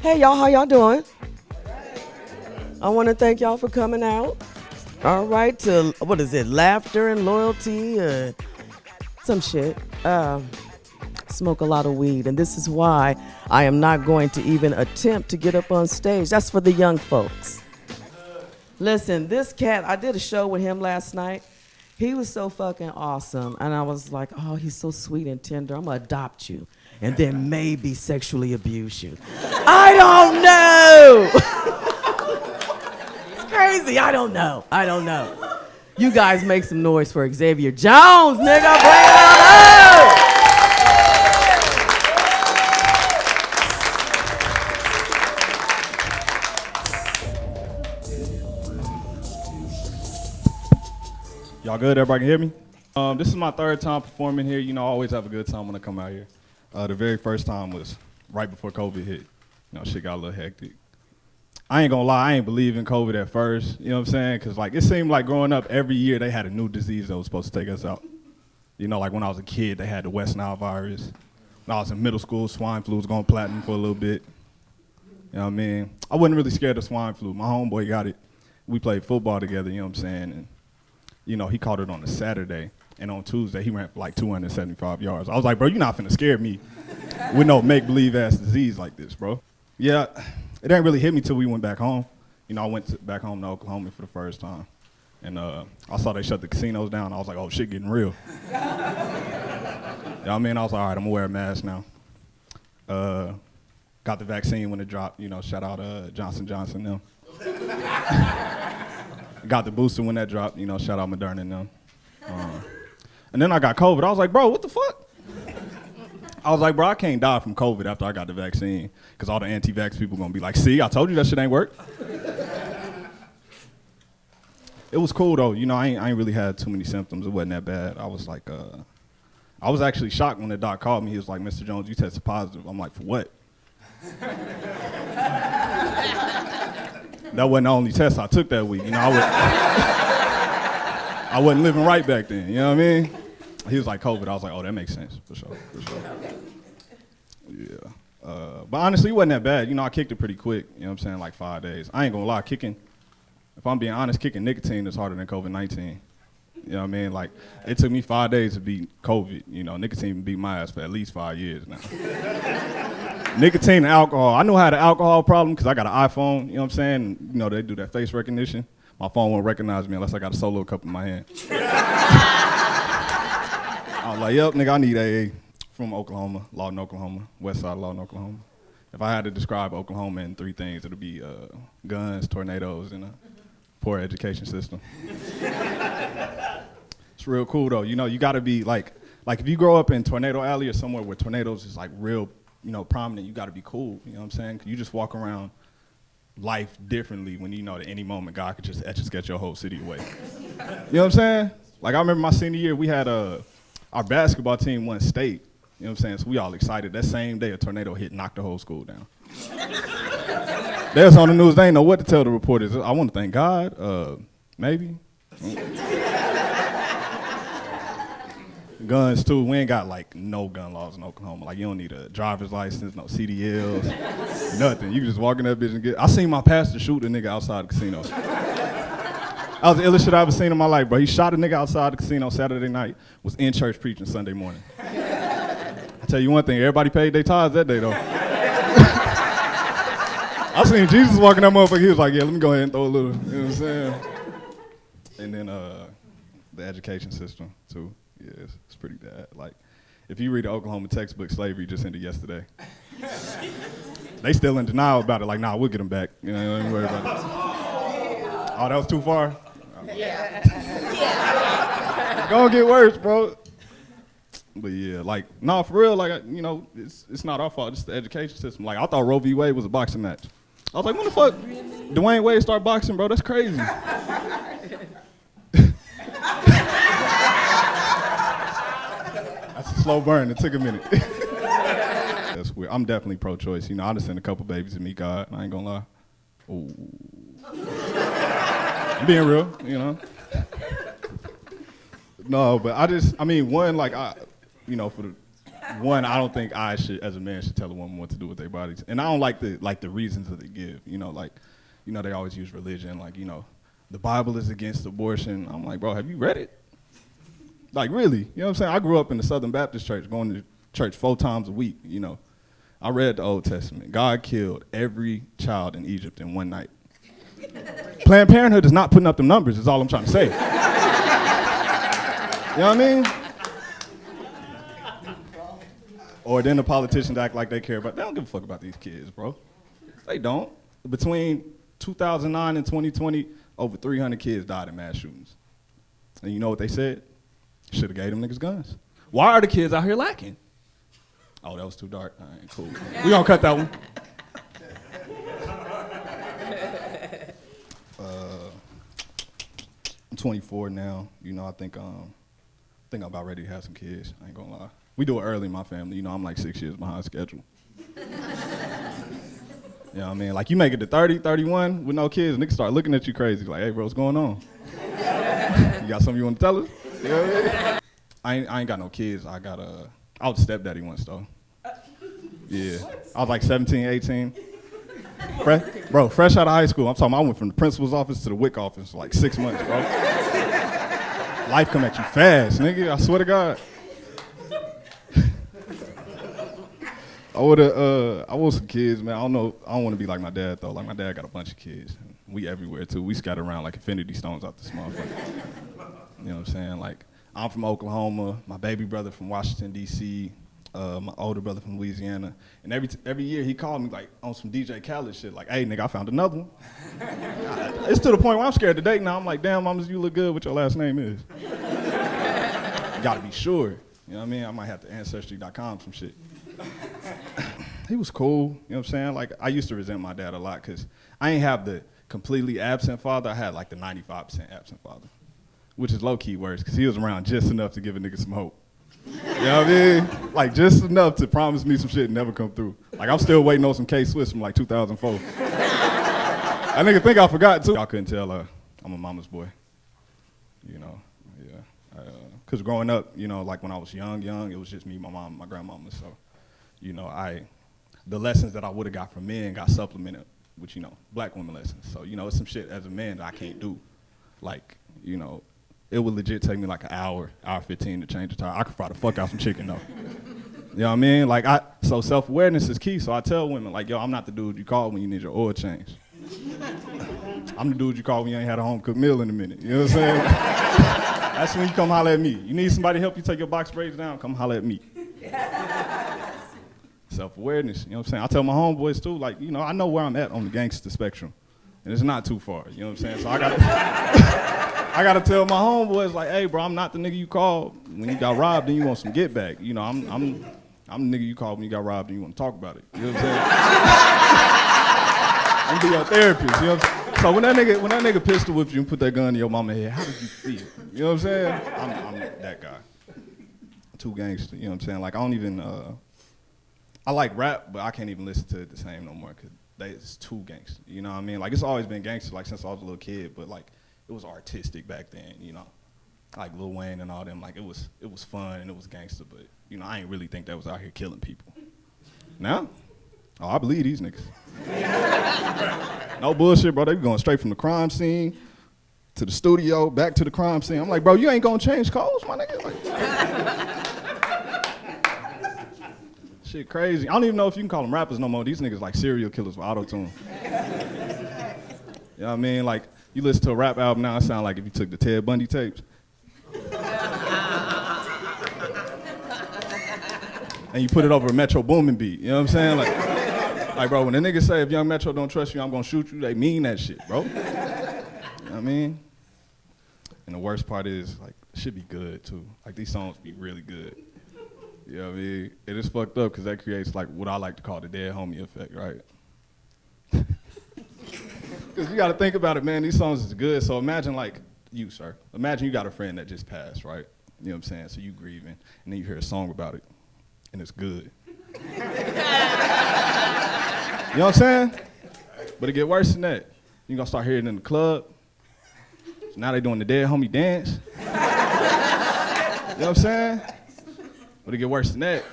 Hey y'all, how y'all doing? I want to thank y'all for coming out. All right, to what is it? Laughter and loyalty, some shit. Smoke a lot of weed, and this is why I am not going to even attempt to get up on stage. That's for the young folks. Listen, this cat, I did a show with him last night. He was so fucking awesome, and I was like, oh, he's so sweet and tender. I'm gonna adopt you, and then maybe sexually abuse you. I don't know. It's crazy. I don't know. You guys make some noise for Xavier Jones, nigga. Bring it on up. Y'all good? Everybody can hear me? This is my third time performing here. You know, I always have a good time when I come out here. The very first time was right before COVID hit. You know, shit got a little hectic. I ain't gonna lie, I ain't believe in COVID at first. You know what I'm saying? Because like it seemed like growing up, every year they had a new disease that was supposed to take us out. You know, like when I was a kid, they had the West Nile virus. When I was in middle school, swine flu was going platinum for a little bit. You know what I mean? I wasn't really scared of swine flu. My homeboy got it. We played football together, you know what I'm saying? And you know, he caught it on a Saturday, and on Tuesday, he ran for like 275 yards. I was like, bro, you're not finna scare me with no make-believe ass disease like this, bro. Yeah, it didn't really hit me till we went back home. You know, I went back home to Oklahoma for the first time, and I saw they shut the casinos down. I was like, oh, shit getting real. You know what I mean? I was like, all right, I'm gonna wear a mask now. Got the vaccine when it dropped, you know, shout out Johnson Johnson, them. Got the booster when that dropped, you know, shout out Moderna and them. And then I got COVID. I was like, bro, what the fuck? I was like, bro, I can't die from COVID after I got the vaccine, because all the anti-vax people gonna be like, see, I told you that shit ain't work. It was cool though, you know, I ain't really had too many symptoms. It wasn't that bad. I was like, I was actually shocked when the doc called me. He was like, Mr. Jones, you tested positive. I'm like, for what? That wasn't the only test I took that week. You know, I wasn't living right back then, you know what I mean? He was like, COVID. I was like, oh, that makes sense, for sure. Yeah. But honestly, it wasn't that bad. You know, I kicked it pretty quick, you know what I'm saying, like 5 days. I ain't gonna lie, if I'm being honest, kicking nicotine is harder than COVID-19. You know what I mean? Like, it took me 5 days to beat COVID. You know, nicotine beat my ass for at least 5 years now. Nicotine and alcohol. I know I had an alcohol problem because I got an iPhone, you know what I'm saying? You know, they do that face recognition. My phone won't recognize me unless I got a solo cup in my hand. I was like, yep, nigga, I need AA. From Oklahoma, Lawton, Oklahoma, west side of Lawton, Oklahoma. If I had to describe Oklahoma in 3 things, it'd be guns, tornadoes, and a poor education system. It's real cool though. You know, you gotta be like if you grow up in Tornado Alley or somewhere where tornadoes is like real, you know, prominent, you gotta be cool, you know what I'm saying? You just walk around life differently when you know at any moment God could just etch-a-sketch your whole city away. You know what I'm saying? Like I remember my senior year, we had our basketball team won state, you know what I'm saying? So we all excited. That same day a tornado hit, knocked the whole school down. They was on the news, they didn't know what to tell the reporters. I want to thank God, maybe. Guns too, we ain't got like no gun laws in Oklahoma. Like you don't need a driver's license, no CDLs, nothing. You can just walk in that bitch and I seen my pastor shoot a nigga outside the casino. That was the illest shit I ever seen in my life, bro. He shot a nigga outside the casino Saturday night, was in church preaching Sunday morning. I tell you one thing, everybody paid their tithes that day though. I seen Jesus walking that motherfucker, he was like, yeah, let me go ahead and throw a little, you know what I'm saying? And then the education system too. Yeah, it's pretty bad. Like, if you read the Oklahoma textbook, slavery just ended yesterday. They still in denial about it. Like, nah, we'll get them back. You know, don't worry about it. Oh, that was too far? Yeah. It's gonna get worse, bro. But yeah, like, nah, for real, like, you know, it's not our fault. It's the education system. Like, I thought Roe v. Wade was a boxing match. I was like, when the fuck Dwayne Wade start boxing, bro? That's crazy. That's a slow burn. It took a minute. That's weird. I'm definitely pro-choice. You know, I just sent a couple babies to meet God. I ain't gonna lie. Ooh. I'm being real, you know. No, but I mean, one, like, you know, for the one, I don't think I should, as a man, should tell a woman what to do with their bodies. And I don't like the reasons that they give. They always use religion, the Bible is against abortion. I'm like, bro, have you read it? Like, really? You know what I'm saying? I grew up in the Southern Baptist church, going to church 4 times a week, I read the Old Testament. God killed every child in Egypt in one night. Planned Parenthood is not putting up them numbers, is all I'm trying to say. You know what I mean? Or then the politicians act like they care about, they don't give a fuck about these kids, bro. They don't. Between 2009 and 2020, over 300 kids died in mass shootings. And you know what they said? Should have gave them niggas guns. Why are the kids out here lacking? Oh, that was too dark. All right, cool. We gonna cut that one. I'm 24 now. I think I'm about ready to have some kids. I ain't gonna lie. We do it early in my family. I'm like 6 years behind schedule. You know what I mean? Like, you make it to 30, 31 with no kids, niggas start looking at you crazy. Like, hey, bro, what's going on? You got something you want to tell us? You know what I mean? I ain't got no kids. I was a stepdaddy once, though. Yeah. I was like 17, 18. Fresh out of high school. I'm talking about I went from the principal's office to the WIC office for like 6 months, bro. Life come at you fast, nigga. I swear to God. I want some kids, man. I don't want to be like my dad, though. Like, my dad got a bunch of kids. We everywhere, too. We scatter around like infinity stones out this motherfucker. You know what I'm saying? Like, I'm from Oklahoma. My baby brother from Washington, D.C., my older brother from Louisiana. And every year he called me, like, on some DJ Khaled shit. Like, hey, nigga, I found another one. It's to the point where I'm scared to date now. I'm like, damn, mama, you look good. What your last name is? You gotta be sure. You know what I mean? I might have to Ancestry.com some shit. He was cool, you know what I'm saying? Like, I used to resent my dad a lot because I ain't have the completely absent father. I had like the 95% absent father, which is low-key worse because he was around just enough to give a nigga some hope. You know what I mean? Like, just enough to promise me some shit and never come through. Like, I'm still waiting on some K-Swiss from like 2004. That nigga think I forgot too. Y'all couldn't tell I'm a mama's boy, yeah. Because growing up, like when I was young, it was just me, my mom, my grandmama, so. The lessons that I would have got from men got supplemented with, black women lessons. So, it's some shit as a man that I can't do. Like, it would legit take me like an hour 15 to change the tire. I could fry the fuck out some chicken though. You know what I mean? Like, so self-awareness is key. So I tell women, like, yo, I'm not the dude you call when you need your oil changed. I'm the dude you call when you ain't had a home-cooked meal in a minute. You know what I'm saying? That's when you come holler at me. You need somebody to help you take your box braids down, come holler at me. Self-awareness, you know what I'm saying? I tell my homeboys too, like, I know where I'm at on the gangster spectrum. And it's not too far, you know what I'm saying? So I gotta tell my homeboys, like, hey, bro, I'm not the nigga you called when you got robbed and you want some get back. I'm the nigga you called when you got robbed and you want to talk about it. You know what I'm saying? I'm be your therapist, you know what I'm saying? So when that nigga pistol whipped you and put that gun in your mama's head, how did you feel? You know what I'm saying? I'm that guy. Too gangster, you know what I'm saying? Like, I don't even, I like rap, but I can't even listen to it the same no more because it's too gangster. You know what I mean? Like, it's always been gangster, like, since I was a little kid, but, like, it was artistic back then, Like Lil Wayne and all them, like, it was fun and it was gangster, but, I ain't really think that was out here killing people. Now? Oh, I believe these niggas. No bullshit, bro. They be going straight from the crime scene to the studio, back to the crime scene. I'm like, bro, you ain't gonna change codes, my nigga? Like, shit crazy. I don't even know if you can call them rappers no more. These niggas like serial killers with auto-tune. You know what I mean? Like, you listen to a rap album now, it sound like if you took the Ted Bundy tapes. And you put it over a Metro Boomin beat, you know what I'm saying? Like, bro, when the niggas say if Young Metro don't trust you, I'm gonna shoot you, they mean that shit, bro. You know what I mean? And the worst part is, like, it should be good, too. Like, these songs be really good. You know what I mean? It is fucked up because that creates, like, what I like to call the dead homie effect, right? Because you got to think about it, man. These songs is good. So imagine, like, you, sir. Imagine you got a friend that just passed, right? You know what I'm saying? So you grieving, and then you hear a song about it, and it's good. You know what I'm saying? But it get worse than that. You're going to start hearing it in the club. So now they doing the dead homie dance. You know what I'm saying? But it get worse than that.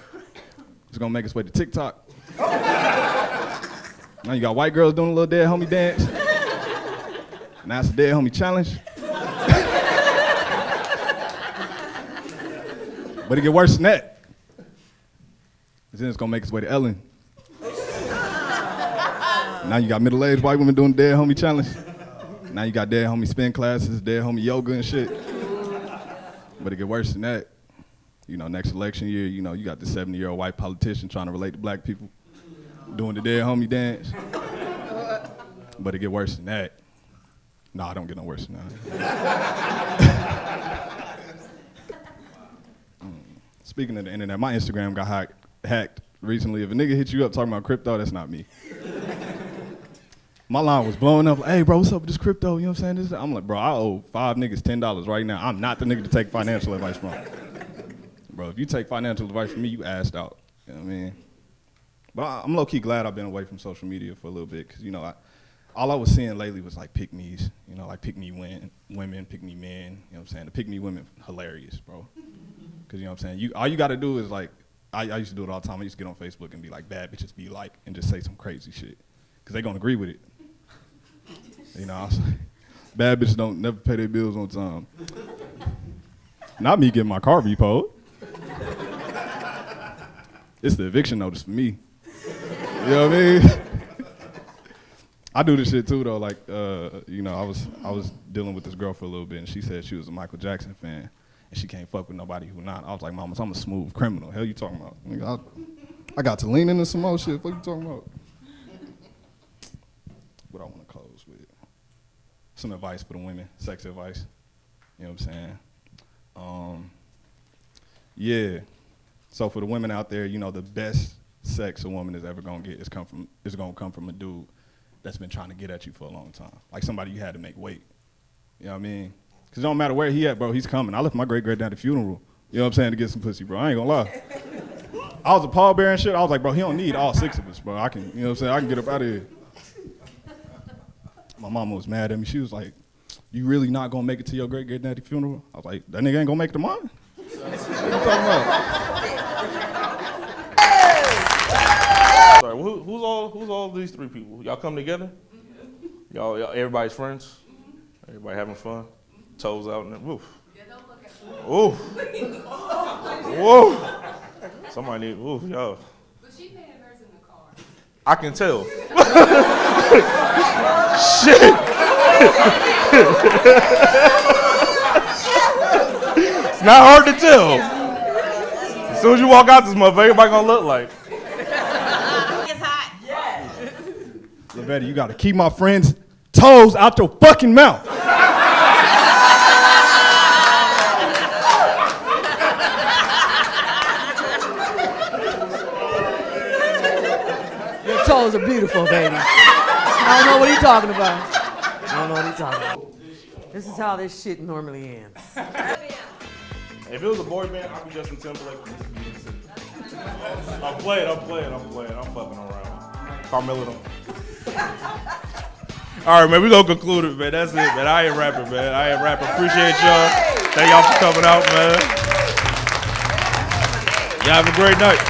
It's gonna make its way to TikTok. Now you got white girls doing a little dead homie dance. Now it's a dead homie challenge. But it get worse than that. Then it's gonna make its way to Ellen. Now you got middle-aged white women doing dead homie challenge. Now you got dead homie spin classes, dead homie yoga and shit. But it get worse than that. You know, next election year, you know, you got the 70-year-old white politician trying to relate to black people, doing the dead homie dance. But it get worse than that. Nah, it don't get no worse than that. Speaking of the internet, my Instagram got hacked recently. If a nigga hit you up talking about crypto, that's not me. My line was blowing up, like, hey bro, what's up with this crypto? You know what I'm saying? I'm like, bro, I owe 5 niggas $10 right now. I'm not the nigga to take financial advice from. Bro, if you take financial advice from me, you assed out. You know what I mean? But I'm low-key glad I've been away from social media for a little bit, because, you know, all I was seeing lately was like pick-me's, you know, like pick-me women, pick-me men, you know what I'm saying? The pick-me women, hilarious, bro. Because, you know what I'm saying? All you got to do is like, I used to do it all the time. I used to get on Facebook and be like, bad bitches be like, and just say some crazy shit. Because they going to agree with it. You know, I was like, bad bitches don't never pay their bills on time. Not me getting my car repoed. It's the eviction notice for me. You know what I mean? I do this shit too though. Like, you know, I was dealing with this girl for a little bit, and she said she was a Michael Jackson fan, and she can't fuck with nobody who not. I was like, mama, I'm a smooth criminal. Hell you talking about? Nigga, I got to lean into some more shit. What you talking about? What I want to close with. Some advice for the women, sex advice. You know what I'm saying? Yeah. So for the women out there, you know, the best sex a woman is ever gonna get is gonna come from a dude that's been trying to get at you for a long time. Like somebody you had to make wait. You know what I mean? Cause it don't matter where he at, bro, he's coming. I left my great-great at the funeral, you know what I'm saying, to get some pussy, bro. I ain't gonna lie. I was a pallbearer and shit. I was like, bro, he don't need all 6 of us, bro. I can, you know what I'm saying, I can get up out of here. My mama was mad at me. She was like, you really not gonna make it to your great-great-daddy funeral? I was like, that nigga ain't gonna make it to mine? What you talking about? Sorry, who's all these 3 people? Y'all come together? Y'all everybody's friends? Everybody having fun? Toes out and then, woof. Ooh. Whoa. Somebody need, ooh, y'all. But she paying hers in the car. I can tell. Shit. It's not hard to tell. As soon as you walk out this motherfucker, everybody gonna look like. It's hot. Yeah. Lavetta, you gotta keep my friend's toes out your fucking mouth. Your toes are beautiful, baby. I don't know what he's talking about. I don't know what he's talking about. This is how this shit normally ends. If it was a boy band, I'd be Justin Timberlake. I'm playing. I'm fucking around. Carmelo don't. All right, man, we gonna conclude it, man. That's it, man. I ain't rapping, man. Appreciate y'all. Thank y'all for coming out, man. Y'all have a great night.